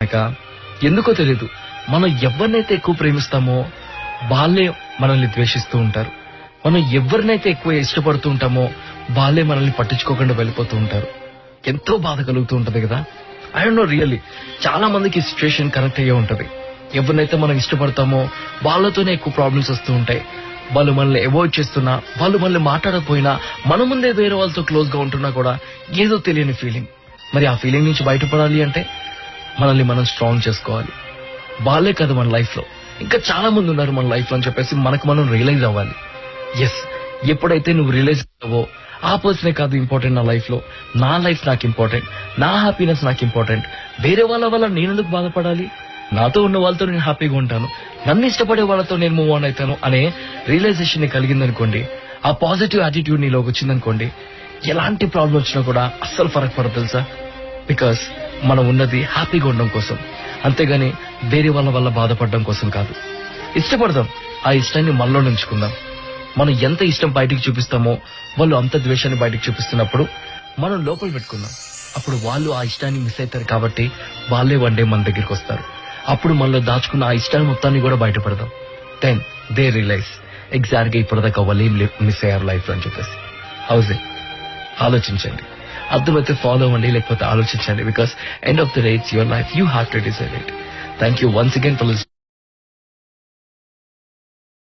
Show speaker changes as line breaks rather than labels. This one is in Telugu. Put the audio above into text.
లేక ఎందుకో తెలియదు, మనం ఎవరినైతే ఎక్కువ ప్రేమిస్తామో వాళ్ళే మనల్ని ద్వేషిస్తూ ఉంటారు. మనం ఎవరినైతే ఎక్కువ ఇష్టపడుతూ ఉంటామో వాళ్ళే మనల్ని పట్టించుకోకుండా వెళ్ళిపోతూ ఉంటారు. ఎంతో బాధ కలుగుతూ ఉంటది కదా. ఐ డోంట్ నో, రియల్లీ చాలా మందికి సిచ్యువేషన్ కనెక్ట్ అయ్యే ఉంటది. ఎవరినైతే మనం ఇష్టపడతామో వాళ్ళతోనే ఎక్కువ ప్రాబ్లమ్స్ వస్తూ ఉంటాయి. వాళ్ళు మనల్ని అవాయిడ్ చేస్తున్నా, వాళ్ళు మనల్ని మాట్లాడకపోయినా, మన ముందే వేరే వాళ్ళతో క్లోజ్ గా ఉంటున్నా కూడా ఏదో తెలియని ఫీలింగ్. మరి ఆ ఫీలింగ్ నుంచి బయటపడాలి అంటే మనల్ని మనం స్ట్రాంగ్ చేసుకోవాలి. వాళ్ళే కదా మన లైఫ్ లో, ఇంకా చాలా మంది ఉన్నారు మన లైఫ్ లో అని చెప్పేసి మనకు మనం రియలైజ్ అవ్వాలి. ఎస్, ఎప్పుడైతే నువ్వు రియలైజ్ అవ్వో ఆ పర్సనే కాదు ఇంపార్టెంట్ నా లైఫ్ లో, నా లైఫ్ నాకు ఇంపార్టెంట్, నా హ్యాపీనెస్ నాకు ఇంపార్టెంట్. వేరే వాళ్ళ వల్ల నేను ఎందుకు బాధపడాలి, నాతో ఉన్న వాళ్ళతో నేను హ్యాపీగా ఉంటాను, నన్ను ఇష్టపడే వాళ్ళతో నేను మూవ్ ఆన్ అవుతాను అనే రియలైజేషన్ ని కలిగిందనుకోండి, ఆ పాజిటివ్ యాటిట్యూడ్ నీలోకి వచ్చిందనుకోండి, ఎలాంటి ప్రాబ్లం వచ్చినా కూడా అస్సలు ఫరక్ పడదు తెలుసా. బికాస్ మనం ఉన్నది హ్యాపీగా ఉండడం కోసం, అంతేగాని వేరే వాళ్ళ వల్ల బాధపడడం కోసం కాదు. ఇష్టపడదాం, ఆ ఇష్టాన్ని మనలో ఉంచుకుందాం. మనం ఎంత ఇష్టం బయటికి చూపిస్తామో వాళ్ళు అంత ద్వేషాన్ని బయటికి చూపిస్తున్నప్పుడు మనం లోపల పెట్టుకుందాం. అప్పుడు వాళ్ళు ఆ ఇష్టాన్ని మిస్ అవుతారు కాబట్టి వాళ్ళే వన్ డే మన దగ్గరికి వస్తారు. అప్పుడు మనలో దాచుకున్న ఆ ఇష్టాన్ని మొత్తాన్ని కూడా బయటపడదాం. దెన్ దే రియలైజ్ ఎగ్జాక్ట్ గా ఇప్పటిదాకా వాళ్ళు ఏం మిస్ అయ్యారు లైఫ్ లో అని చెప్పేసి. House it? ఆలోచించండి. అర్థమైతే ఫాలో అవ్వండి, లేకపోతే ఆలోచించండి. Because end of the day it's your life, you have to decide it. Thank you once again for